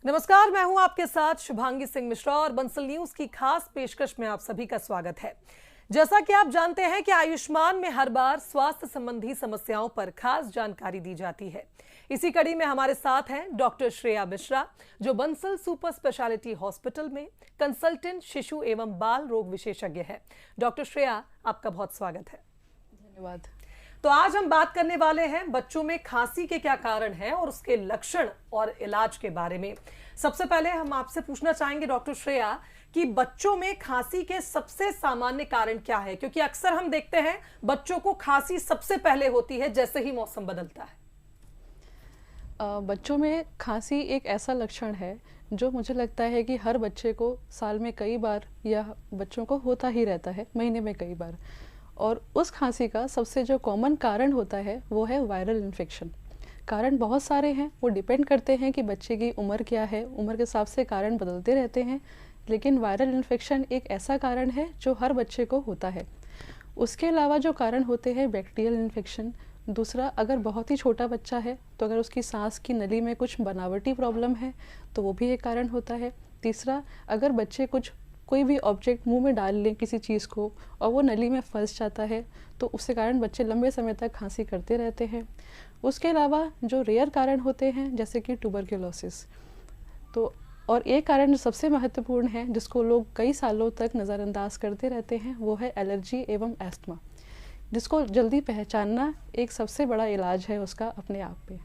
नमस्कार, मैं हूं आपके साथ शुभांगी सिंह मिश्रा और बंसल न्यूज की खास पेशकश में आप सभी का स्वागत है। जैसा कि आप जानते हैं कि आयुष्मान में हर बार स्वास्थ्य संबंधी समस्याओं पर खास जानकारी दी जाती है। इसी कड़ी में हमारे साथ हैं डॉक्टर श्रेया मिश्रा, जो बंसल सुपर स्पेशलिटी हॉस्पिटल में कंसल्टेंट शिशु एवं बाल रोग विशेषज्ञ है। डॉक्टर श्रेया, आपका बहुत स्वागत है। धन्यवाद। तो आज हम बात करने वाले हैं बच्चों में खांसी के क्या कारण हैं और उसके लक्षण और इलाज के बारे में। सबसे पहले हम आपसे पूछना चाहेंगे डॉक्टर श्रेया कि बच्चों में खांसी के सबसे सामान्य कारण क्या है, क्योंकि अक्सर हम देखते हैं बच्चों को खांसी सबसे पहले होती है जैसे ही मौसम बदलता है। बच्चों में खांसी एक ऐसा लक्षण है जो मुझे लगता है कि हर बच्चे को साल में कई बार या बच्चों को होता ही रहता है, महीने में कई बार। और उस खांसी का सबसे जो कॉमन कारण होता है वो है वायरल इन्फेक्शन। कारण बहुत सारे हैं, वो डिपेंड करते हैं कि बच्चे की उम्र क्या है, उम्र के हिसाब से कारण बदलते रहते हैं, लेकिन वायरल इन्फेक्शन एक ऐसा कारण है जो हर बच्चे को होता है। उसके अलावा जो कारण होते हैं बैक्टीरियल इन्फेक्शन। दूसरा, अगर बहुत ही छोटा बच्चा है तो अगर उसकी सांस की नली में कुछ बनावटी प्रॉब्लम है तो वो भी एक कारण होता है। तीसरा, अगर बच्चे कोई भी ऑब्जेक्ट मुंह में डाल लें किसी चीज़ को और वो नली में फंस जाता है तो उसके कारण बच्चे लंबे समय तक खांसी करते रहते हैं। उसके अलावा जो रेयर कारण होते हैं जैसे कि ट्यूबरक्लोसिस, तो और एक कारण जो सबसे महत्वपूर्ण है जिसको लोग कई सालों तक नज़रअंदाज करते रहते हैं वो है एलर्जी एवं एस्थमा, जिसको जल्दी पहचानना एक सबसे बड़ा इलाज है उसका अपने आप पे।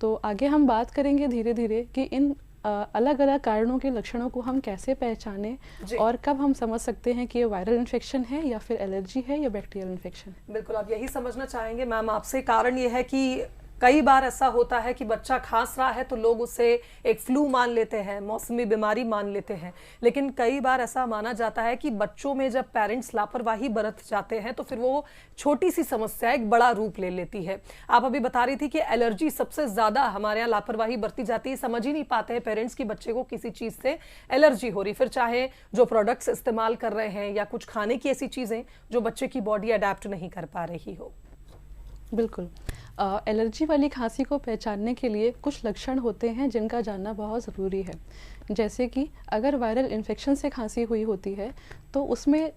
तो आगे हम बात करेंगे धीरे धीरे कि इन अलग अलग कारणों के लक्षणों को हम कैसे पहचानें और कब हम समझ सकते हैं कि ये वायरल इन्फेक्शन है या फिर एलर्जी है या बैक्टीरियल इन्फेक्शन। बिल्कुल, आप यही समझना चाहेंगे मैम आपसे। कारण ये है कि कई बार ऐसा होता है कि बच्चा खांस रहा है तो लोग उसे एक फ्लू मान लेते हैं, मौसमी बीमारी मान लेते हैं, लेकिन कई बार ऐसा माना जाता है कि बच्चों में जब पेरेंट्स लापरवाही बरत जाते हैं तो फिर वो छोटी सी समस्या एक बड़ा रूप ले लेती है। आप अभी बता रही थी कि एलर्जी सबसे ज्यादा हमारे यहाँ लापरवाही बरती जाती है, समझ ही नहीं पाते हैं पेरेंट्स की बच्चे को किसी चीज से एलर्जी हो रही, फिर चाहे जो प्रोडक्ट्स इस्तेमाल कर रहे हैं या कुछ खाने की ऐसी चीजें जो बच्चे की बॉडी अडेप्ट नहीं कर पा रही हो। बिल्कुल, एलर्जी वाली खांसी को पहचानने के लिए कुछ लक्षण होते हैं जिनका जानना बहुत ज़रूरी है। जैसे कि अगर वायरल इन्फेक्शन से खांसी हुई होती है तो उसमें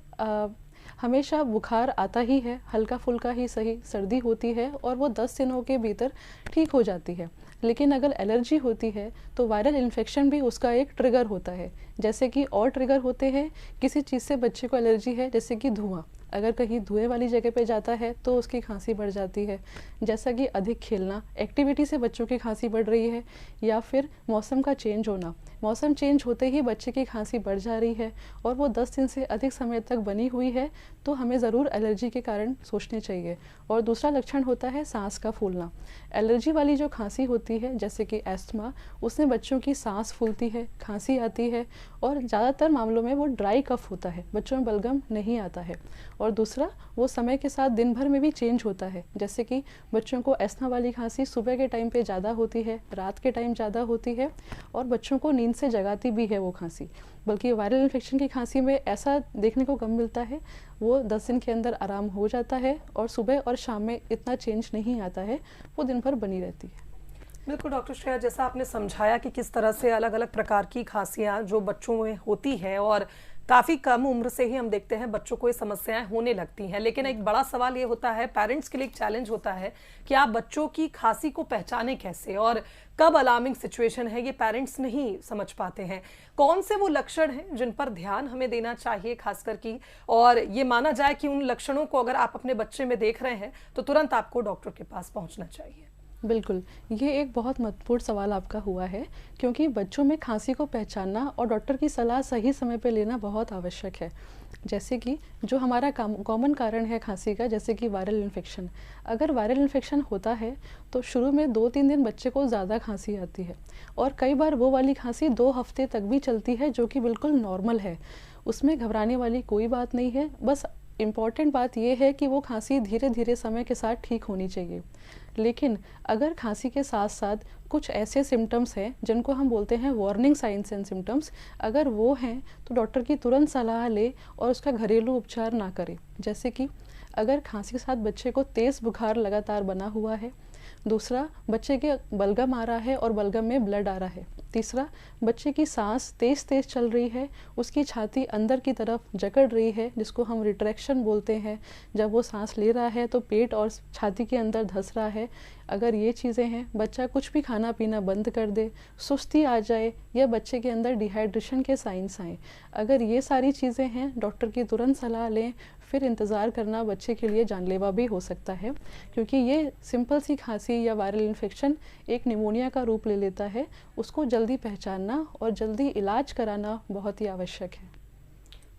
हमेशा बुखार आता ही है, हल्का फुल्का ही सही, सर्दी होती है और वो 10 दिनों के भीतर ठीक हो जाती है। लेकिन अगर एलर्जी होती है तो वायरल इन्फेक्शन भी उसका एक ट्रिगर होता है। जैसे कि और ट्रिगर होते हैं, किसी चीज़ से बच्चे को एलर्जी है जैसे कि धुआं, अगर कहीं धुएं वाली जगह पे जाता है तो उसकी खांसी बढ़ जाती है। जैसा कि अधिक खेलना, एक्टिविटी से बच्चों की खांसी बढ़ रही है, या फिर मौसम का चेंज होना, मौसम चेंज होते ही बच्चे की खांसी बढ़ जा रही है और वो 10 दिन से अधिक समय तक बनी हुई है तो हमें ज़रूर एलर्जी के कारण सोचने चाहिए। और दूसरा लक्षण होता है सांस का फूलना। एलर्जी वाली जो खांसी होती है जैसे कि एस्थमा, उसमें बच्चों की सांस फूलती है, खांसी आती है और ज़्यादातर मामलों में वो ड्राई कफ होता है, बच्चों में बलगम नहीं आता है। और दूसरा, वो समय के साथ दिन भर में भी चेंज होता है। जैसे कि बच्चों को एस्थमा वाली खांसी सुबह के टाइम पे ज़्यादा होती है, रात के टाइम ज़्यादा होती है और बच्चों को नींद से जगाती भी है वो खांसी। बल्कि वायरल इन्फेक्शन की खांसी में ऐसा देखने को कम मिलता है, वो 10 दिन के अंदर आराम हो जाता है और सुबह और शाम में इतना चेंज नहीं आता है, वो दिन भर बनी रहती है। बिल्कुल डॉक्टर श्रेया, जैसा आपने समझाया कि किस तरह से अलग अलग प्रकार की खांसियां जो बच्चों में होती हैं और काफ़ी कम उम्र से ही हम देखते हैं बच्चों को ये समस्याएं होने लगती हैं, लेकिन एक बड़ा सवाल ये होता है, पेरेंट्स के लिए एक चैलेंज होता है कि आप बच्चों की खांसी को पहचाने कैसे और कब अलार्मिंग सिचुएशन है ये पेरेंट्स नहीं समझ पाते हैं। कौन से वो लक्षण हैं जिन पर ध्यान हमें देना चाहिए खासकर की, और ये माना जाए कि उन लक्षणों को अगर आप अपने बच्चे में देख रहे हैं तो तुरंत आपको डॉक्टर के पास पहुंचना चाहिए? बिल्कुल, ये एक बहुत महत्वपूर्ण सवाल आपका हुआ है, क्योंकि बच्चों में खांसी को पहचानना और डॉक्टर की सलाह सही समय पे लेना बहुत आवश्यक है। जैसे कि जो हमारा कॉमन कारण है खांसी का, जैसे कि वायरल इन्फेक्शन। अगर वायरल इन्फेक्शन होता है तो शुरू में 2-3 दिन बच्चे को ज़्यादा खांसी आती है और कई बार वो वाली खांसी 2 हफ्ते तक भी चलती है, जो कि बिल्कुल नॉर्मल है। उसमें घबराने वाली कोई बात नहीं है। बस इम्पॉर्टेंट बात यह है कि वो खांसी धीरे धीरे समय के साथ ठीक होनी चाहिए। लेकिन अगर खांसी के साथ साथ कुछ ऐसे सिम्टम्स हैं जिनको हम बोलते हैं वार्निंग साइंस एंड सिम्टम्स, अगर वो हैं तो डॉक्टर की तुरंत सलाह ले और उसका घरेलू उपचार ना करें। जैसे कि अगर खांसी के साथ बच्चे को तेज़ बुखार लगातार बना हुआ है, दूसरा बच्चे के बलगम आ रहा है और बलगम में ब्लड आ रहा है, तीसरा बच्चे की सांस तेज़ तेज़ चल रही है, उसकी छाती अंदर की तरफ जकड़ रही है जिसको हम रिट्रैक्शन बोलते हैं, जब वो सांस ले रहा है तो पेट और छाती के अंदर धंस रहा है, अगर ये चीज़ें हैं, बच्चा कुछ भी खाना पीना बंद कर दे, सुस्ती आ जाए या बच्चे के अंदर डिहाइड्रेशन के साइंस आएँ, अगर ये सारी चीज़ें हैं डॉक्टर की तुरंत सलाह लें। फिर इंतज़ार करना बच्चे के लिए जानलेवा भी हो सकता है, क्योंकि ये सिंपल सी खांसी या वायरल इन्फेक्शन एक निमोनिया का रूप ले लेता है। उसको जल्दी पहचानना और जल्दी इलाज कराना बहुत ही आवश्यक है।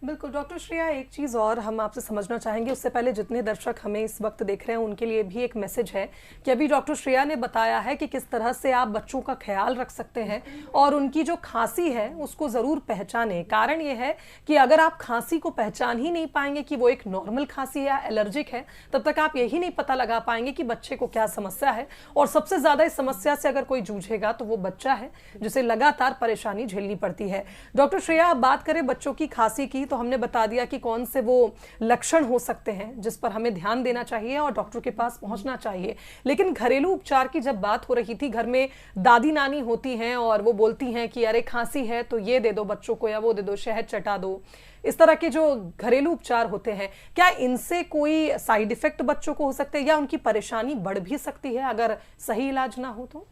बिल्कुल डॉक्टर श्रेया, एक चीज़ और हम आपसे समझना चाहेंगे, उससे पहले जितने दर्शक हमें इस वक्त देख रहे हैं उनके लिए भी एक मैसेज है कि अभी डॉक्टर श्रेया ने बताया है कि किस तरह से आप बच्चों का ख्याल रख सकते हैं और उनकी जो खांसी है उसको ज़रूर पहचानें। कारण ये है कि अगर आप खांसी को पहचान ही नहीं पाएंगे कि वो एक नॉर्मल खांसी या एलर्जिक है, तब तक आप यही नहीं पता लगा पाएंगे कि बच्चे को क्या समस्या है। और सबसे ज़्यादा इस समस्या से अगर कोई जूझेगा तो वो बच्चा है जिसे लगातार परेशानी झेलनी पड़ती है। डॉक्टर श्रेया, अब बात करें बच्चों की खांसी की, तो हमने बता दिया कि कौन से वो लक्षण हो सकते हैं जिस पर हमें ध्यान देना चाहिए और डॉक्टर के पास पहुंचना चाहिए। लेकिन घरेलू उपचार की जब बात हो रही थी, घर में दादी नानी होती हैं और वो बोलती हैं कि अरे खांसी है तो ये दे दो बच्चों को या वो दे दो, शहद चटा दो, इस तरह के जो घरेलू उपचार होते हैं, क्या इनसे कोई साइड इफेक्ट बच्चों को हो सकते हैं या उनकी परेशानी बढ़ भी सकती है अगर सही इलाज ना हो तो?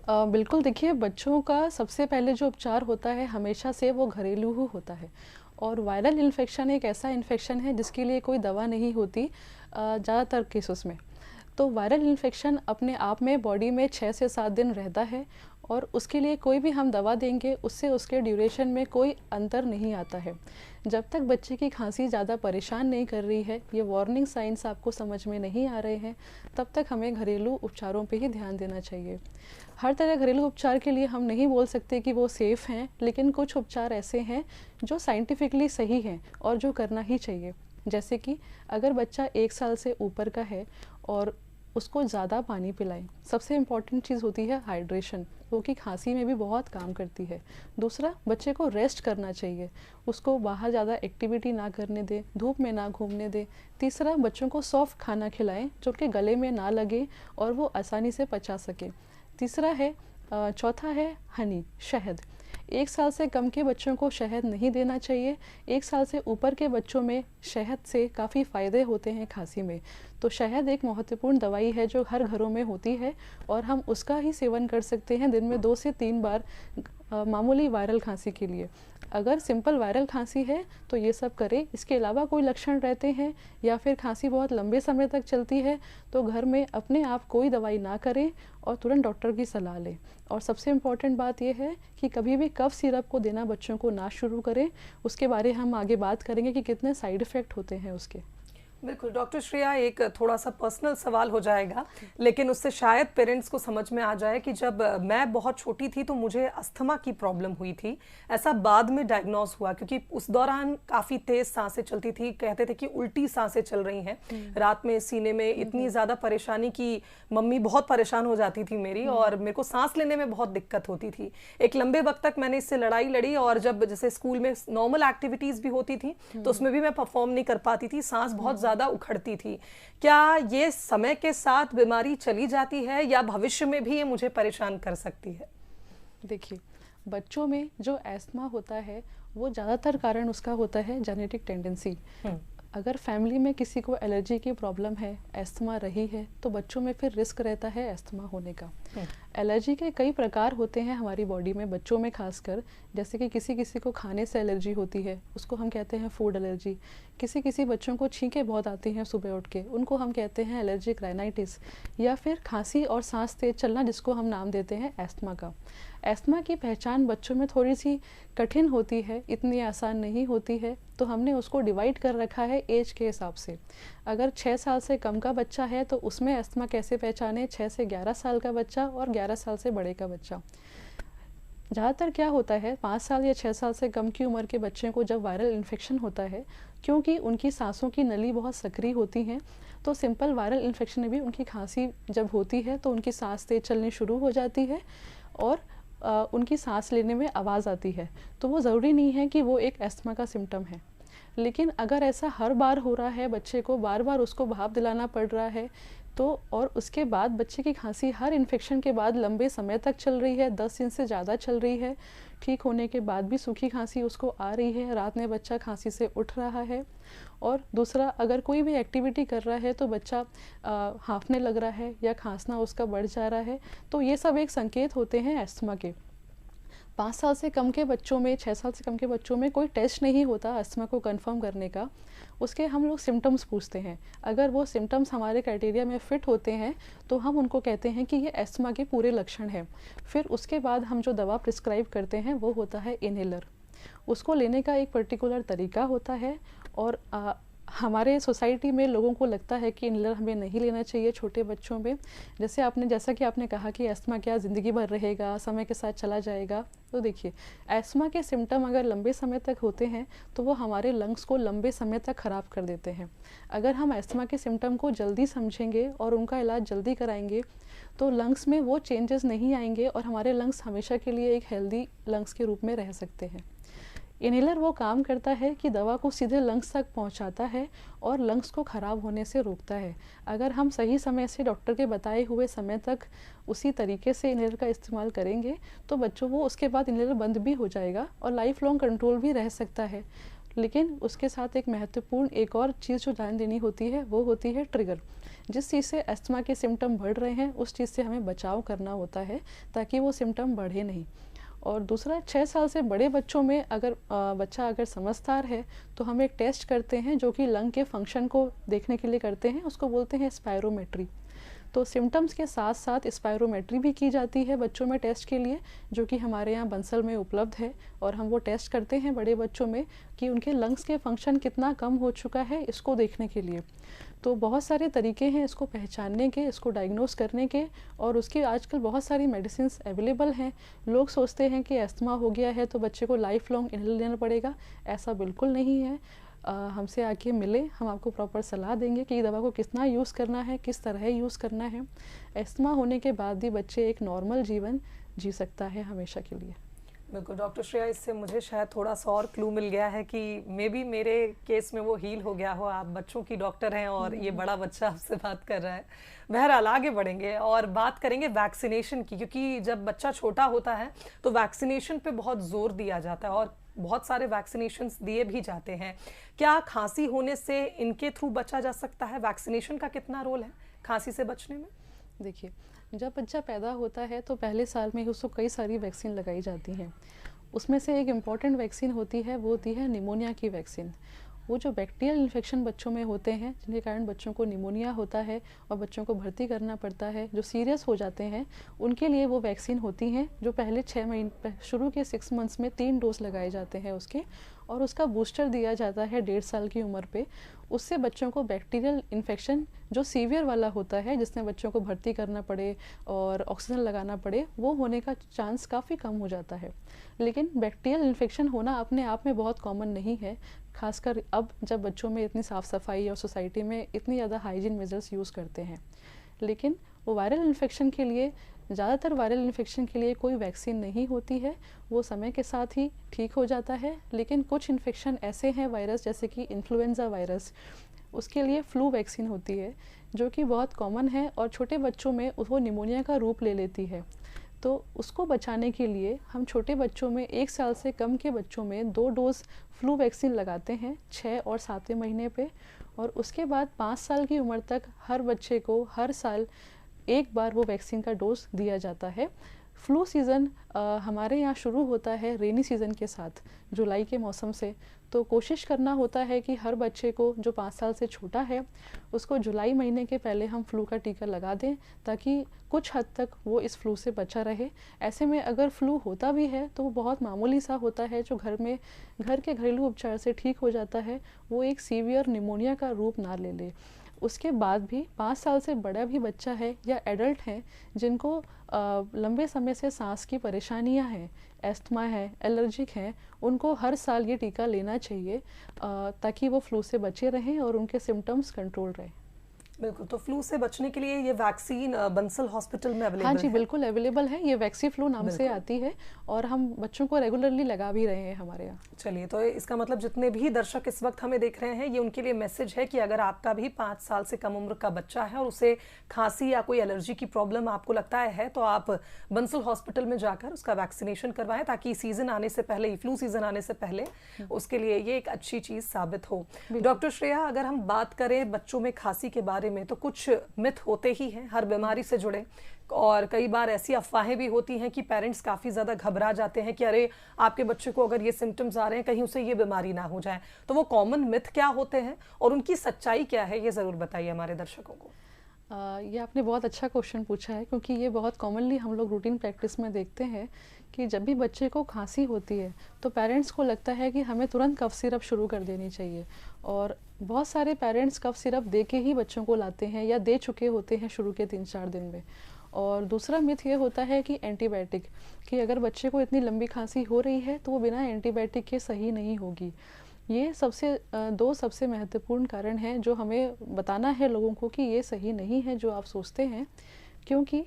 बिल्कुल, देखिए बच्चों का सबसे पहले जो उपचार होता है हमेशा से वो घरेलू ही होता है। और वायरल इन्फेक्शन एक ऐसा इन्फेक्शन है जिसके लिए कोई दवा नहीं होती ज़्यादातर केसेस में। तो वायरल इन्फेक्शन अपने आप में बॉडी में 6 से 7 दिन रहता है और उसके लिए कोई भी हम दवा देंगे उससे उसके ड्यूरेशन में कोई अंतर नहीं आता है। जब तक बच्चे की खांसी ज़्यादा परेशान नहीं कर रही है, ये वार्निंग साइंस आपको समझ में नहीं आ रहे हैं, तब तक हमें घरेलू उपचारों पे ही ध्यान देना चाहिए। हर तरह घरेलू उपचार के लिए हम नहीं बोल सकते कि वो सेफ़ हैं, लेकिन कुछ उपचार ऐसे हैं जो साइंटिफिकली सही हैं और जो करना ही चाहिए। जैसे कि अगर बच्चा 1 साल से ऊपर का है और उसको ज़्यादा पानी पिलाएं। सबसे इम्पॉर्टेंट चीज़ होती है हाइड्रेशन, वो कि खांसी में भी बहुत काम करती है। दूसरा, बच्चे को रेस्ट करना चाहिए, उसको बाहर ज़्यादा एक्टिविटी ना करने दें, धूप में ना घूमने दें। तीसरा, बच्चों को सॉफ्ट खाना खिलाएं जो कि गले में ना लगे और वो आसानी से पचा सके। चौथा है हनी, शहद। 1 साल से कम के बच्चों को शहद नहीं देना चाहिए। 1 साल से ऊपर के बच्चों में शहद से काफ़ी फ़ायदे होते हैं खांसी में। तो शहद एक महत्वपूर्ण दवाई है जो हर घरों में होती है और हम उसका ही सेवन कर सकते हैं दिन में 2 से 3 बार मामूली वायरल खांसी के लिए। अगर सिंपल वायरल खांसी है तो ये सब करें। इसके अलावा कोई लक्षण रहते हैं या फिर खांसी बहुत लंबे समय तक चलती है तो घर में अपने आप कोई दवाई ना करें और तुरंत डॉक्टर की सलाह लें। और सबसे इम्पॉर्टेंट बात यह है कि कभी भी कफ सिरप को देना बच्चों को ना शुरू करें। उसके बारे हम आगे बात करेंगे कि कितने साइड इफ़ेक्ट होते हैं उसके। बिल्कुल डॉक्टर श्रेया, एक थोड़ा सा पर्सनल सवाल हो जाएगा, लेकिन उससे शायद पेरेंट्स को समझ में आ जाए कि जब मैं बहुत छोटी थी तो मुझे अस्थमा की प्रॉब्लम हुई थी। ऐसा बाद में डायग्नोज हुआ क्योंकि उस दौरान काफ़ी तेज़ सांसें चलती थी, कहते थे कि उल्टी सांसें चल रही हैं रात में, सीने में इतनी ज़्यादा परेशानी की मम्मी बहुत परेशान हो जाती थी मेरी और मेरे को सांस लेने में बहुत दिक्कत होती थी। एक लंबे वक्त तक मैंने इससे लड़ाई लड़ी और जब जैसे स्कूल में नॉर्मल एक्टिविटीज़ भी होती थी तो उसमें भी मैं परफॉर्म नहीं कर पाती थी, सांस बहुत ज़्यादा उखड़ती थी। क्या ये समय के साथ बीमारी चली जाती है या भविष्य में भी ये मुझे परेशान कर सकती है? देखिए, बच्चों में जो एस्थमा होता है वो ज़्यादातर कारण उसका होता है जेनेटिक टेंडेंसी। अगर फैमिली में किसी को एलर्जी की प्रॉब्लम है, एस्थमा रही है, तो बच्चों में फिर रिस्क रहता है एस्थमा होने का। एलर्जी के कई प्रकार होते हैं हमारी बॉडी में, बच्चों में खासकर। जैसे कि किसी किसी को खाने से एलर्जी होती है, उसको हम कहते हैं फूड एलर्जी। किसी बच्चों को छींकें बहुत आती हैं सुबह उठ के, उनको हम कहते हैं एलर्जिक राइनाइटिस। या फिर खांसी और सांस तेज चलना, जिसको हम नाम देते हैं एस्थमा का। एस्थमा की पहचान बच्चों में थोड़ी सी कठिन होती है, इतनी आसान नहीं होती है, तो हमने उसको डिवाइड कर रखा है एज के हिसाब से। अगर 6 साल से कम का बच्चा है तो उसमें एस्थमा कैसे पहचाने, 6 से 11 साल का बच्चा और 11 साल से बड़े का बच्चा। ज़्यादातर क्या होता है, 5 साल या 6 साल से कम की उम्र के बच्चे को जब वायरल इन्फेक्शन होता है, क्योंकि उनकी सांसों की नली बहुत सक्रिय होती हैं, तो सिंपल वायरल इन्फेक्शन में भी उनकी खांसी जब होती है तो उनकी सांस तेज चलनी शुरू हो जाती है और उनकी सांस लेने में आवाज़ आती है। तो वो ज़रूरी नहीं है कि वो एक एस्थमा का सिम्टम है। लेकिन अगर ऐसा हर बार हो रहा है, बच्चे को बार बार उसको भाप दिलाना पड़ रहा है, तो और उसके बाद बच्चे की खांसी हर इन्फेक्शन के बाद लंबे समय तक चल रही है, 10 दिन से ज़्यादा चल रही है, ठीक होने के बाद भी सूखी खांसी उसको आ रही है, रात में बच्चा खांसी से उठ रहा है, और दूसरा अगर कोई भी एक्टिविटी कर रहा है तो बच्चा हाँफने लग रहा है या खांसना उसका बढ़ जा रहा है, तो ये सब एक संकेत होते हैं अस्थमा के। 5 साल से कम के बच्चों में, 6 साल से कम के बच्चों में कोई टेस्ट नहीं होता अस्थमा को कंफर्म करने का। उसके हम लोग सिम्टम्स पूछते हैं, अगर वो सिम्टम्स हमारे क्राइटेरिया में फ़िट होते हैं तो हम उनको कहते हैं कि ये अस्थमा के पूरे लक्षण हैं। फिर उसके बाद हम जो दवा प्रिस्क्राइब करते हैं वो होता है इनहेलर। उसको लेने का एक पर्टिकुलर तरीका होता है, और हमारे सोसाइटी में लोगों को लगता है कि इनहेलर हमें नहीं लेना चाहिए छोटे बच्चों में। जैसा कि आपने कहा कि अस्थमा क्या ज़िंदगी भर रहेगा, समय के साथ चला जाएगा, तो देखिए अस्थमा के सिम्टम अगर लंबे समय तक होते हैं तो वो हमारे लंग्स को लंबे समय तक ख़राब कर देते हैं। अगर हम अस्थमा के सिम्टम को जल्दी समझेंगे और उनका इलाज जल्दी कराएंगे तो लंग्स में वो चेंजेस नहीं आएंगे और हमारे लंग्स हमेशा के लिए एक हेल्दी लंग्स के रूप में रह सकते हैं। इनहेलर वो काम करता है कि दवा को सीधे लंग्स तक पहुंचाता है और लंग्स को ख़राब होने से रोकता है। अगर हम सही समय से डॉक्टर के बताए हुए समय तक उसी तरीके से इनहेलर का इस्तेमाल करेंगे तो बच्चों को उसके बाद इनहेलर बंद भी हो जाएगा और लाइफ लॉन्ग कंट्रोल भी रह सकता है। लेकिन उसके साथ एक महत्वपूर्ण एक और चीज़ जो ध्यान देनी होती है वो होती है ट्रिगर। जिस चीज़ से अस्थमा के सिम्टम बढ़ रहे हैं उस चीज़ से हमें बचाव करना होता है ताकि वो सिम्टम बढ़े नहीं। और दूसरा, 6 साल से बड़े बच्चों में अगर बच्चा अगर समझदार है तो हम एक टेस्ट करते हैं जो कि लंग के फंक्शन को देखने के लिए करते हैं, उसको बोलते हैं स्पायरोमेट्री। तो सिम्टम्स के साथ साथ स्पायरोमेट्री भी की जाती है बच्चों में टेस्ट के लिए, जो कि हमारे यहाँ बंसल में उपलब्ध है, और हम वो टेस्ट करते हैं बड़े बच्चों में कि उनके लंग्स के फंक्शन कितना कम हो चुका है इसको देखने के लिए। तो बहुत सारे तरीके हैं इसको पहचानने के, इसको डायग्नोस करने के, और उसकी आजकल बहुत सारी मेडिसिन अवेलेबल हैं। लोग सोचते हैं कि अस्थमा हो गया है तो बच्चे को लाइफ लॉन्ग इनहेलर लेना पड़ेगा, ऐसा बिल्कुल नहीं है। हमसे आके मिले, हम आपको प्रॉपर सलाह देंगे कि दवा को कितना यूज़ करना है, किस तरह यूज़ करना है। अस्थमा होने के बाद भी बच्चे एक नॉर्मल जीवन जी सकता है हमेशा के लिए। बिल्कुल डॉक्टर श्रेया, इससे मुझे शायद थोड़ा सा और क्लू मिल गया है कि मे बी मेरे केस में वो हील हो गया हो। आप बच्चों की डॉक्टर हैं और ये बड़ा बच्चा आपसे बात कर रहा है। बहरहाल आगे बढ़ेंगे और बात करेंगे वैक्सीनेशन की, क्योंकि जब बच्चा छोटा होता है तो वैक्सीनेशन पे बहुत जोर दिया जाता है और बहुत सारे वैक्सीनेशंस दिए भी जाते हैं। क्या खांसी होने से इनके थ्रू बचा जा सकता है? वैक्सीनेशन का कितना रोल है खांसी से बचने में? देखिए, जब बच्चा पैदा होता है तो पहले साल में उसको कई सारी वैक्सीन लगाई जाती हैं। उसमें से एक इम्पॉर्टेंट वैक्सीन होती है, वो होती है निमोनिया की वैक्सीन। वो जो बैक्टीरियल इन्फेक्शन बच्चों में होते हैं जिनके कारण बच्चों को निमोनिया होता है और बच्चों को भर्ती करना पड़ता है, जो सीरियस हो जाते हैं, उनके लिए वो वैक्सीन होती हैं जो पहले 6 महीने शुरू के 6 मंथ्स में 3 डोज लगाए जाते हैं उसके, और उसका बूस्टर दिया जाता है 1.5 साल की उम्र पे। उससे बच्चों को बैक्टीरियल इन्फेक्शन जो सीवियर वाला होता है, जिसमें बच्चों को भर्ती करना पड़े और ऑक्सीजन लगाना पड़े, वो होने का चांस काफ़ी कम हो जाता है। लेकिन बैक्टीरियल इन्फेक्शन होना अपने आप में बहुत कॉमन नहीं है, खासकर अब जब बच्चों में इतनी साफ़ सफाई और सोसाइटी में इतनी ज़्यादा हाइजीन मेजर्स यूज़ करते हैं। लेकिन वो वायरल इन्फेक्शन के लिए, ज़्यादातर वायरल इन्फेक्शन के लिए कोई वैक्सीन नहीं होती है, वो समय के साथ ही ठीक हो जाता है। लेकिन कुछ इन्फेक्शन ऐसे हैं वायरस, जैसे कि इन्फ्लुएंजा वायरस, उसके लिए फ्लू वैक्सीन होती है जो कि बहुत कॉमन है और छोटे बच्चों में वो निमोनिया का रूप ले लेती है। तो उसको बचाने के लिए हम छोटे बच्चों में, 1 साल से कम के बच्चों में 2 डोज फ्लू वैक्सीन लगाते हैं 6 और 7वें महीने पे, और उसके बाद 5 साल की उम्र तक हर बच्चे को हर साल 1 बार वो वैक्सीन का डोज दिया जाता है। फ्लू सीज़न हमारे यहाँ शुरू होता है रेनी सीज़न के साथ, जुलाई के मौसम से। तो कोशिश करना होता है कि हर बच्चे को जो 5 साल से छोटा है उसको जुलाई महीने के पहले हम फ्लू का टीका लगा दें, ताकि कुछ हद तक वो इस फ्लू से बचा रहे। ऐसे में अगर फ्लू होता भी है तो वो बहुत मामूली सा होता है, जो घर के घरेलू उपचार से ठीक हो जाता है, वो एक सीवियर निमोनिया का रूप ना ले ले। उसके बाद भी 5 साल से बड़ा भी बच्चा है या एडल्ट हैं जिनको लंबे समय से सांस की परेशानियां हैं, एस्थमा है, एलर्जिक हैं, उनको हर साल ये टीका लेना चाहिए ताकि वो फ्लू से बचे रहें और उनके सिम्टम्स कंट्रोल रहें। बिल्कुल, तो फ्लू से बचने के लिए ये वैक्सीन बंसल हॉस्पिटल में अवेलेबल हाँ है? जी, बिल्कुल अवेलेबल है। ये वैक्सीफ्लू नाम से बिल्कुल। आती है और हम बच्चों को रेगुलरली लगा भी रहे हैं हमारे यहाँ। चलिए, तो इसका मतलब जितने भी दर्शक इस वक्त हमें देख रहे हैं, ये उनके लिए मैसेज है कि अगर आपका भी 5 साल से कम उम्र का बच्चा है और उसे खांसी या कोई एलर्जी की प्रॉब्लम आपको लगता है, तो आप बंसल हॉस्पिटल में जाकर उसका वैक्सीनेशन करवाएं, ताकि सीजन आने से पहले, फ्लू सीजन आने से पहले उसके लिए ये एक अच्छी चीज साबित हो। डॉक्टर श्रेया, अगर हम बात करें बच्चों में खांसी के बारे में, तो कुछ मिथ होते ही हैं हर बीमारी से जुड़े, और कई बार ऐसी अफवाहें भी होती हैं कि पेरेंट्स काफ़ी ज़्यादा घबरा जाते हैं कि अरे आपके बच्चे को अगर ये सिम्टम्स आ रहे हैं, कहीं उसे ये बीमारी ना हो जाए। तो वो कॉमन मिथ क्या होते हैं और उनकी सच्चाई क्या है, ये ज़रूर बताइए हमारे दर्शकों को। ये आपने बहुत अच्छा क्वेश्चन पूछा है, क्योंकि ये बहुत कॉमनली हम लोग रूटीन प्रैक्टिस में देखते हैं कि जब भी बच्चे को खांसी होती है तो पेरेंट्स को लगता है कि हमें तुरंत कफ सिरप शुरू कर देनी चाहिए, और बहुत सारे पेरेंट्स कफ सिरप दे के ही बच्चों को लाते हैं या दे चुके होते हैं शुरू के 3-4 दिन में। और दूसरा मिथ ये होता है कि एंटीबायोटिक, कि अगर बच्चे को इतनी लंबी खांसी हो रही है तो वो बिना एंटीबायोटिक के सही नहीं होगी। ये दो सबसे महत्वपूर्ण कारण हैं जो हमें बताना है लोगों को कि ये सही नहीं है जो आप सोचते हैं, क्योंकि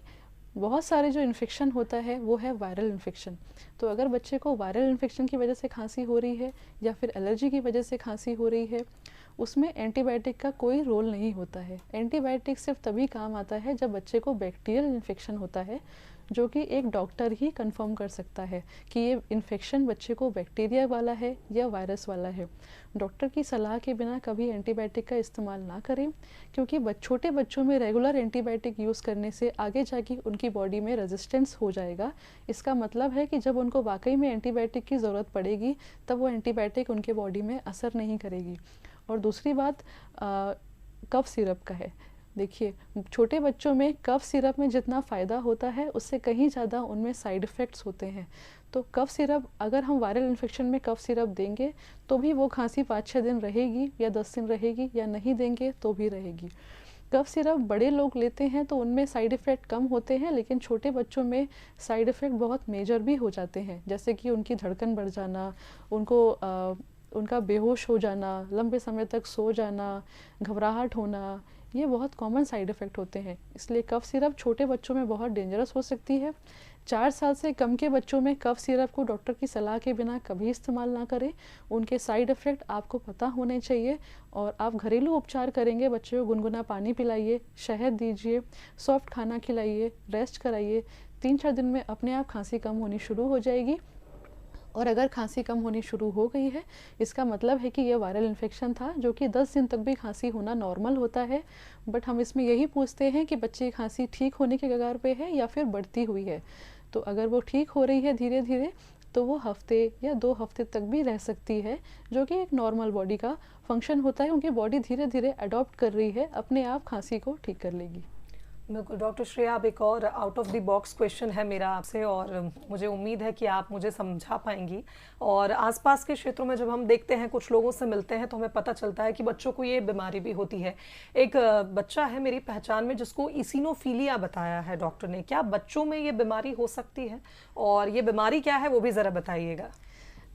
बहुत सारे जो इन्फेक्शन होता है वो है वायरल इन्फेक्शन। तो अगर बच्चे को वायरल इन्फेक्शन की वजह से खांसी हो रही है या फिर एलर्जी की वजह से खांसी हो रही है, उसमें एंटीबायोटिक का कोई रोल नहीं होता है। एंटीबायोटिक सिर्फ तभी काम आता है जब बच्चे को बैक्टीरियल इन्फेक्शन होता है, जो कि एक डॉक्टर ही कंफर्म कर सकता है कि ये इन्फेक्शन बच्चे को बैक्टीरिया वाला है या वायरस वाला है। डॉक्टर की सलाह के बिना कभी एंटीबायोटिक का इस्तेमाल ना करें, क्योंकि छोटे बच्चों में रेगुलर एंटीबायोटिक यूज़ करने से आगे जाके उनकी बॉडी में रेजिस्टेंस हो जाएगा। इसका मतलब है कि जब उनको वाकई में एंटीबायोटिक की ज़रूरत पड़ेगी तब वो एंटीबायोटिक उनके बॉडी में असर नहीं करेगी। और दूसरी बात कफ सिरप का है। देखिए, छोटे बच्चों में कफ सिरप में जितना फ़ायदा होता है उससे कहीं ज़्यादा उनमें साइड इफ़ेक्ट्स होते हैं। तो कफ सिरप, अगर हम वायरल इन्फेक्शन में कफ सिरप देंगे तो भी वो खांसी 5-6 दिन रहेगी या 10 दिन रहेगी, या नहीं देंगे तो भी रहेगी। कफ सिरप बड़े लोग लेते हैं तो उनमें साइड इफ़ेक्ट कम होते हैं, लेकिन छोटे बच्चों में साइड इफ़ेक्ट बहुत मेजर भी हो जाते हैं, जैसे कि उनकी धड़कन बढ़ जाना, उनका बेहोश हो जाना, लंबे समय तक सो जाना, घबराहट होना, ये बहुत कॉमन साइड इफ़ेक्ट होते हैं। इसलिए कफ सिरप छोटे बच्चों में बहुत डेंजरस हो सकती है। 4 साल से कम के बच्चों में कफ सिरप को डॉक्टर की सलाह के बिना कभी इस्तेमाल ना करें। उनके साइड इफ़ेक्ट आपको पता होने चाहिए, और आप घरेलू उपचार करेंगे, बच्चे को गुनगुना पानी पिलाइए, शहद दीजिए, सॉफ्ट खाना खिलाइए, रेस्ट कराइए। 3-4 दिन में अपने आप खांसी कम होनी शुरू हो जाएगी। और अगर खांसी कम होनी शुरू हो गई है, इसका मतलब है कि ये वायरल इन्फेक्शन था, जो कि 10 दिन तक भी खांसी होना नॉर्मल होता है। बट हम इसमें यही पूछते हैं कि बच्चे की खांसी ठीक होने के कगार पे है या फिर बढ़ती हुई है। तो अगर वो ठीक हो रही है धीरे धीरे, तो वो हफ्ते या 2 हफ्ते तक भी रह सकती है, जो कि एक नॉर्मल बॉडी का फंक्शन होता है, क्योंकि बॉडी धीरे धीरे अडॉप्ट कर रही है, अपने आप खांसी को ठीक कर लेगी। बिल्कुल डॉक्टर श्रेया, अब एक और out of the box question है मेरा आपसे, और मुझे उम्मीद है कि आप मुझे समझा पाएंगी। और आसपास के क्षेत्रों में जब हम देखते हैं, कुछ लोगों से मिलते हैं, तो हमें पता चलता है कि बच्चों को ये बीमारी भी होती है। एक बच्चा है मेरी पहचान में जिसको इसिनोफीलिया बताया है डॉक्टर ने। क्या बच्चों में ये बीमारी हो सकती है, और ये बीमारी क्या है वो भी ज़रा बताइएगा।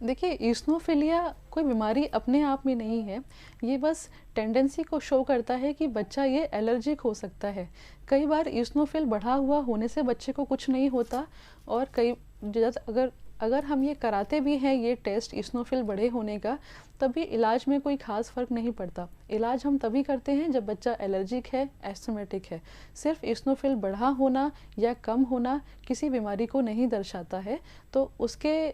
देखिए, इस्नोफिलिया कोई बीमारी अपने आप में नहीं है, ये बस टेंडेंसी को शो करता है कि बच्चा ये एलर्जिक हो सकता है। कई बार इस्नोफिल बढ़ा हुआ होने से बच्चे को कुछ नहीं होता, और अगर हम ये कराते भी हैं ये टेस्ट इस्नोफिल बढ़े होने का, तभी इलाज में कोई ख़ास फ़र्क नहीं पड़ता। इलाज हम तभी करते हैं जब बच्चा एलर्जिक है, एस्थमेटिक है। सिर्फ इस्नोफिल बढ़ा होना या कम होना किसी बीमारी को नहीं दर्शाता है, तो उसके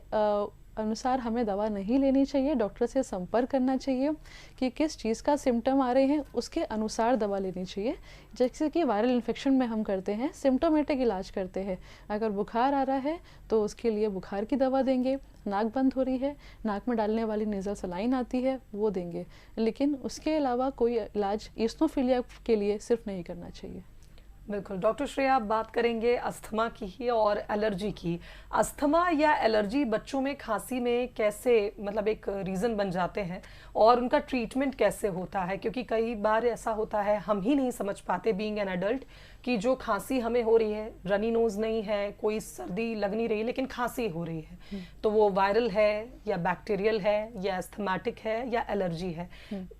अनुसार हमें दवा नहीं लेनी चाहिए, डॉक्टर से संपर्क करना चाहिए कि किस चीज़ का सिम्टम आ रहे हैं, उसके अनुसार दवा लेनी चाहिए। जैसे कि वायरल इन्फेक्शन में हम करते हैं, सिम्टोमेटिक इलाज करते हैं। अगर बुखार आ रहा है तो उसके लिए बुखार की दवा देंगे, नाक बंद हो रही है, नाक में डालने वाली नेज़ल सलाइन आती है, वो देंगे, लेकिन उसके अलावा कोई इलाज इस्नोफिलिया के लिए सिर्फ नहीं करना चाहिए। बिल्कुल डॉक्टर श्रेया, आप बात करेंगे अस्थमा की ही और एलर्जी की। अस्थमा या एलर्जी बच्चों में खांसी में कैसे मतलब एक रीज़न बन जाते हैं और उनका ट्रीटमेंट कैसे होता है? क्योंकि कई बार ऐसा होता है हम ही नहीं समझ पाते बीइंग एन एडल्ट कि जो खांसी हमें हो रही है, रनी नोज नहीं है, कोई सर्दी लग नहीं रही, लेकिन खांसी हो रही है, तो वो वायरल है या बैक्टीरियल है या एस्थमेटिक है या एलर्जी है।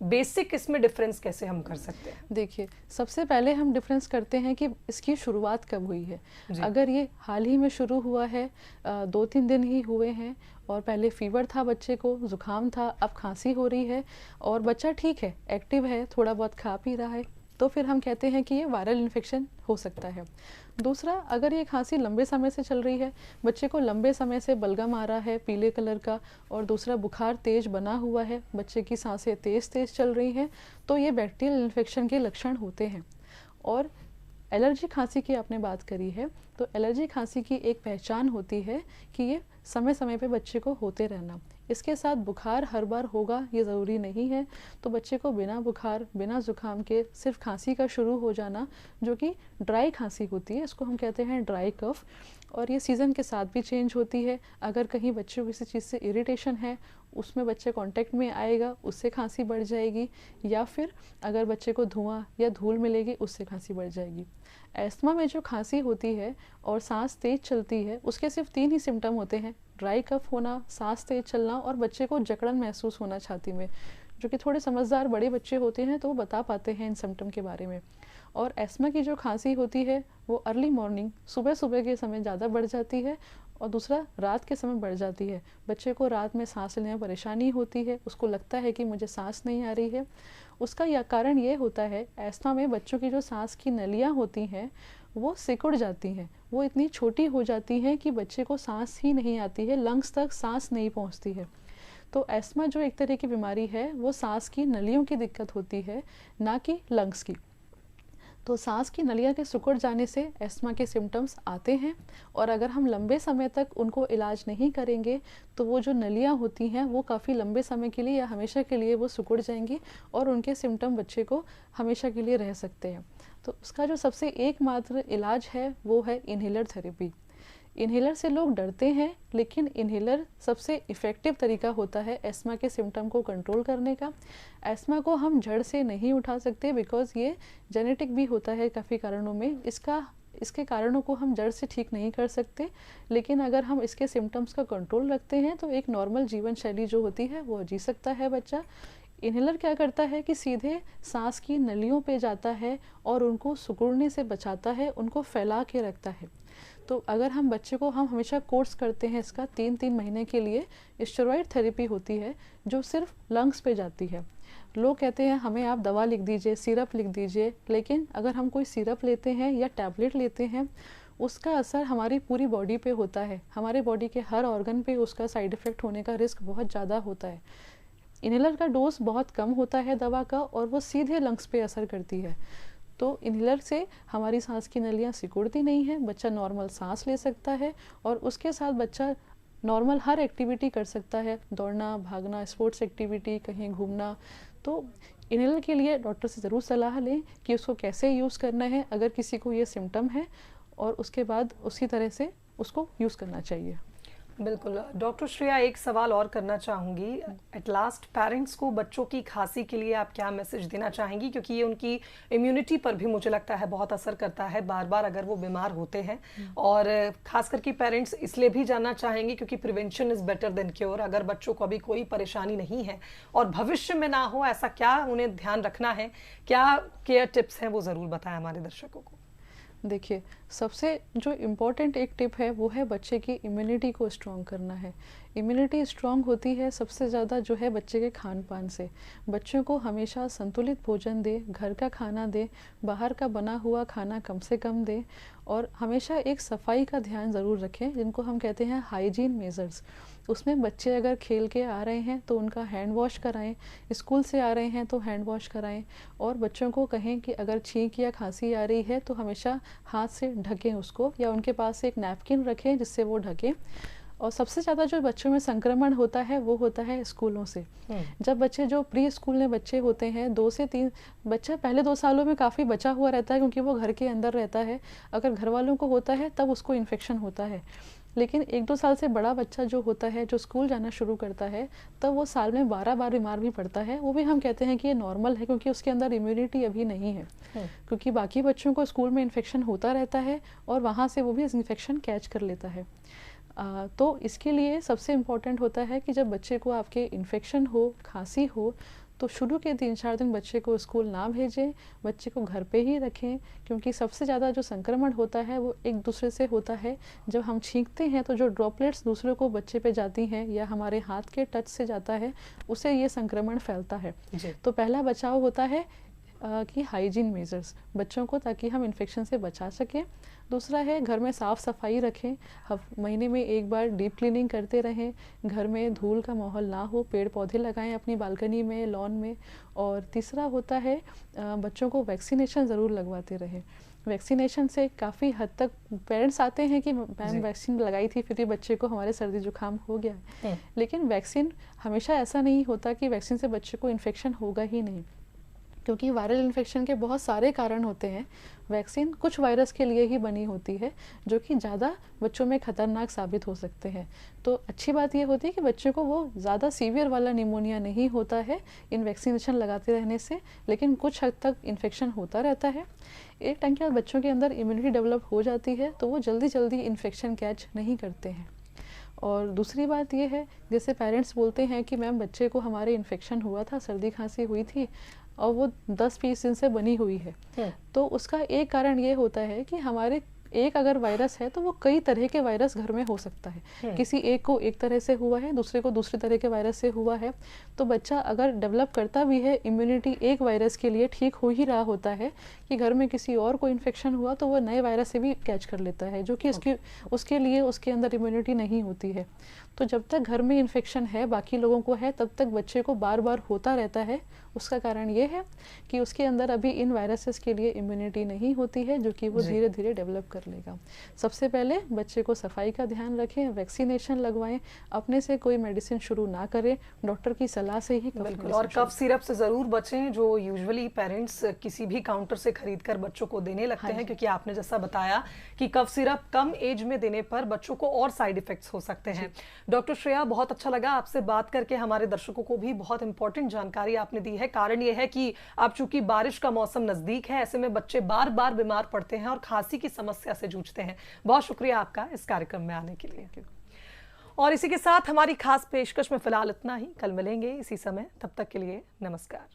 बेसिक इसमें डिफरेंस कैसे हम कर सकते हैं? देखिए, सबसे पहले हम डिफरेंस करते हैं कि इसकी शुरुआत कब हुई है। जी। अगर ये हाल ही में शुरू हुआ है, 2-3 दिन ही हुए हैं और पहले फीवर था बच्चे को, ज़ुकाम था, अब खांसी हो रही है और बच्चा ठीक है, एक्टिव है, थोड़ा बहुत खा पी रहा है, तो फिर हम कहते हैं कि ये वायरल इन्फेक्शन हो सकता है। दूसरा, अगर ये खांसी लंबे समय से चल रही है, बच्चे को लंबे समय से बलगम आ रहा है पीले कलर का, और दूसरा बुखार तेज बना हुआ है, बच्चे की सांसें तेज तेज चल रही हैं, तो ये बैक्टीरियल इन्फेक्शन के लक्षण होते हैं। और एलर्जी खांसी की आपने बात करी है, तो एलर्जी खांसी की एक पहचान होती है कि ये समय समय पे बच्चे को होते रहना। इसके साथ बुखार हर बार होगा ये ज़रूरी नहीं है, तो बच्चे को बिना बुखार बिना ज़ुकाम के सिर्फ खांसी का शुरू हो जाना, जो कि ड्राई खांसी होती है, इसको हम कहते हैं ड्राई कफ, और ये सीज़न के साथ भी चेंज होती है। अगर कहीं बच्चे को किसी चीज़ से इरिटेशन है, उसमें बच्चे कांटेक्ट में आएगा, उससे खांसी बढ़ जाएगी, या फिर अगर बच्चे को धुआं या धूल मिलेगी, उससे खांसी बढ़ जाएगी। एस्थमा में जो खांसी होती है और सांस तेज चलती है, उसके सिर्फ 3 ही सिम्टम होते हैं: ड्राई कफ होना, सांस तेज चलना और बच्चे को जकड़न महसूस होना छाती में, जो कि थोड़े समझदार बड़े बच्चे होते हैं तो वो बता पाते हैं इन सिम्टम के बारे में। और एस्थमा की जो खांसी होती है वो अर्ली मॉर्निंग, सुबह सुबह के समय ज़्यादा बढ़ जाती है, और दूसरा रात के समय बढ़ जाती है। बच्चे को रात में सांस लेने में परेशानी होती है, उसको लगता है कि मुझे सांस नहीं आ रही है। उसका यह कारण ये होता है, एस्थमा में बच्चों की जो सांस की नलियाँ होती हैं वो सिकुड़ जाती हैं, वो इतनी छोटी हो जाती हैं कि बच्चे को सांस ही नहीं आती है, लंग्स तक सांस नहीं पहुंचती है। तो एस्थमा जो एक तरह की बीमारी है वो सांस की नलियों की दिक्कत होती है, ना कि लंग्स की। तो सांस की नलियाँ के सिकुड़ जाने से एस्थमा के सिम्टम्स आते हैं, और अगर हम लंबे समय तक उनको इलाज नहीं करेंगे तो वो जो नलियाँ होती हैं वो काफ़ी लंबे समय के लिए या हमेशा के लिए वो सिकुड़ जाएंगी और उनके सिम्टम बच्चे को हमेशा के लिए रह सकते हैं। तो उसका जो सबसे एकमात्र इलाज है वो है इन्हेलर थेरेपी। इन्हेलर से लोग डरते हैं, लेकिन इन्हेलर सबसे इफ़ेक्टिव तरीका होता है एस्थमा के सिम्टम को कंट्रोल करने का। एस्थमा को हम जड़ से नहीं उठा सकते, बिकॉज़ ये जेनेटिक भी होता है काफ़ी कारणों में, इसके कारणों को हम जड़ से ठीक नहीं कर सकते। लेकिन अगर हम इसके सिम्टम्स का कंट्रोल रखते हैं तो एक नॉर्मल जीवन शैली जो होती है वो जी सकता है बच्चा। इन्हेलर क्या करता है कि सीधे सांस की नलियों पे जाता है और उनको सिकुड़ने से बचाता है, उनको फैला के रखता है। तो अगर हम बच्चे को हम हमेशा कोर्स करते हैं इसका 3-3 महीने के लिए, स्टेरॉइड थेरेपी होती है जो सिर्फ लंग्स पे जाती है। लोग कहते हैं हमें आप दवा लिख दीजिए, सिरप लिख दीजिए, लेकिन अगर हम कोई सिरप लेते हैं या टैबलेट लेते हैं, उसका असर हमारी पूरी बॉडी पे होता है, हमारे बॉडी के हर ऑर्गन पे उसका साइड इफ़ेक्ट होने का रिस्क बहुत ज़्यादा होता है। इन्हेलर का डोज बहुत कम होता है दवा का, और वो सीधे लंग्स पे असर करती है। तो इन्हेलर से हमारी सांस की नलियाँ सिकुड़ती नहीं हैं, बच्चा नॉर्मल सांस ले सकता है, और उसके साथ बच्चा नॉर्मल हर एक्टिविटी कर सकता है, दौड़ना, भागना, स्पोर्ट्स एक्टिविटी, कहीं घूमना। तो इन्हेलर के लिए डॉक्टर से ज़रूर सलाह लें कि उसको कैसे यूज़ करना है अगर किसी को ये सिम्टम है, और उसके बाद उसी तरह से उसको यूज़ करना चाहिए। बिल्कुल डॉक्टर श्रेया, एक सवाल और करना चाहूँगी। एट लास्ट पेरेंट्स को बच्चों की खांसी के लिए आप क्या मैसेज देना चाहेंगी, क्योंकि ये उनकी इम्यूनिटी पर भी मुझे लगता है बहुत असर करता है बार बार अगर वो बीमार होते हैं, और खास करके पेरेंट्स इसलिए भी जानना चाहेंगे क्योंकि prevention is better than cure. अगर बच्चों को अभी कोई परेशानी नहीं है और भविष्य में ना हो, ऐसा क्या उन्हें ध्यान रखना है, क्या केयर टिप्स हैं, वो ज़रूर बताएं हमारे दर्शकों को। देखिए, सबसे जो इम्पोर्टेंट एक टिप है वो है बच्चे की इम्यूनिटी को स्ट्रॉन्ग करना है। इम्यूनिटी स्ट्रॉन्ग होती है सबसे ज़्यादा जो है बच्चे के खान पान से। बच्चों को हमेशा संतुलित भोजन दे, घर का खाना दे, बाहर का बना हुआ खाना कम से कम दे, और हमेशा एक सफाई का ध्यान ज़रूर रखें, जिनको हम कहते हैं हाइजीन मेजर्स। उसमें बच्चे अगर खेल के आ रहे हैं तो उनका हैंड वॉश कराएं, स्कूल से आ रहे हैं तो हैंड वॉश कराएं, और बच्चों को कहें कि अगर छींक या खांसी आ रही है तो हमेशा हाथ से ढकें उसको, या उनके पास एक नैपकिन रखें जिससे वो ढकें। और सबसे ज़्यादा जो बच्चों में संक्रमण होता है वो होता है स्कूलों से। जब बच्चे जो प्री स्कूल में बच्चे होते हैं, 2 से 3 बच्चा पहले 2 सालों में काफ़ी बचा हुआ रहता है क्योंकि वो घर के अंदर रहता है। अगर घर वालों को होता है तब उसको इन्फेक्शन होता है, लेकिन 1-2 साल से बड़ा बच्चा जो होता है, जो स्कूल जाना शुरू करता है, तब वो साल में 12 बार बीमार भी पड़ता है। वो भी हम कहते हैं कि ये नॉर्मल है क्योंकि उसके अंदर इम्यूनिटी अभी नहीं है, क्योंकि बाकी बच्चों को स्कूल में इन्फेक्शन होता रहता है और वहाँ से वो भी इन्फेक्शन कैच कर लेता है। तो इसके लिए सबसे इम्पॉर्टेंट होता है कि जब बच्चे को आपके इन्फेक्शन हो, खांसी हो, तो शुरू के 3-4 दिन बच्चे को स्कूल ना भेजें, बच्चे को घर पे ही रखें, क्योंकि सबसे ज़्यादा जो संक्रमण होता है वो एक दूसरे से होता है। जब हम छींकते हैं तो जो ड्रॉपलेट्स दूसरे को बच्चे पे जाती हैं या हमारे हाथ के टच से जाता है, उससे ये संक्रमण फैलता है। तो पहला बचाव होता है कि हाइजीन मेजर्स बच्चों को, ताकि हम इन्फेक्शन से बचा सकें। दूसरा है घर में साफ़ सफाई रखें, महीने में 1 बार डीप क्लीनिंग करते रहें, घर में धूल का माहौल ना हो, पेड़ पौधे लगाएं अपनी बालकनी में, लॉन में। और तीसरा होता है बच्चों को वैक्सीनेशन ज़रूर लगवाते रहें। वैक्सीनेशन से काफ़ी हद तक पेरेंट्स आते हैं कि मैम वैक्सीन लगाई थी फिर भी बच्चे को हमारे सर्दी जुकाम हो गया है, लेकिन वैक्सीन हमेशा ऐसा नहीं होता कि वैक्सीन से बच्चे को इन्फेक्शन होगा ही नहीं, क्योंकि वायरल इन्फेक्शन के बहुत सारे कारण होते हैं। वैक्सीन कुछ वायरस के लिए ही बनी होती है जो कि ज़्यादा बच्चों में ख़तरनाक साबित हो सकते हैं। तो अच्छी बात ये होती है कि बच्चों को वो ज़्यादा सीवियर वाला निमोनिया नहीं होता है इन वैक्सीनेशन लगाते रहने से, लेकिन कुछ हद तक इन्फेक्शन होता रहता है। एक टाइम के बाद बच्चों के अंदर इम्यूनिटी डेवलप हो जाती है तो वो जल्दी जल्दी इन्फेक्शन कैच नहीं करते हैं। और दूसरी बात ये है, जैसे पेरेंट्स बोलते हैं कि मैम बच्चे को हमारे इन्फेक्शन हुआ था, सर्दी खांसी हुई थी और वो 10-20 दिन से बनी हुई है, तो उसका एक कारण ये होता है कि हमारे एक अगर वायरस है तो वो कई तरह के वायरस घर में हो सकता है। किसी एक को एक तरह से हुआ है, दूसरे को दूसरी तरह के वायरस से हुआ है। तो बच्चा अगर डेवलप करता भी है इम्यूनिटी एक वायरस के लिए, ठीक हो ही रहा होता है कि घर में किसी और को इन्फेक्शन हुआ तो वो नए वायरस से भी कैच कर लेता है, जो कि उसके लिए उसके अंदर इम्यूनिटी नहीं होती है। तो जब तक घर में इन्फेक्शन है, बाकी लोगों को है, तब तक बच्चे को बार बार होता रहता है। उसका कारण ये है कि उसके अंदर अभी इन वायरसेस के लिए इम्यूनिटी नहीं होती है, जो कि वो धीरे धीरे डेवलप कर लेगा। सबसे पहले बच्चे को सफाई का ध्यान रखें, वैक्सीनेशन लगवाएं, अपने से कोई मेडिसिन शुरू ना करें, डॉक्टर की सलाह से ही। बिल्कुल, और कफ सिरप से ज़रूर बचें जो यूजुअली पेरेंट्स किसी भी काउंटर से खरीद कर बच्चों को देने लगते हैं, क्योंकि आपने जैसा बताया कि कफ सिरप कम एज में देने पर बच्चों को और साइड इफेक्ट्स हो सकते हैं। डॉक्टर श्रेया, बहुत अच्छा लगा आपसे बात करके, हमारे दर्शकों को भी बहुत इंपॉर्टेंट जानकारी आपने दी है। कारण ये है कि अब चूंकि बारिश का मौसम नजदीक है, ऐसे में बच्चे बार बार बीमार पड़ते हैं और खांसी की समस्या से जूझते हैं। बहुत शुक्रिया आपका इस कार्यक्रम में आने के लिए। और इसी के साथ हमारी खास पेशकश में फिलहाल इतना ही। कल मिलेंगे इसी समय, तब तक के लिए नमस्कार।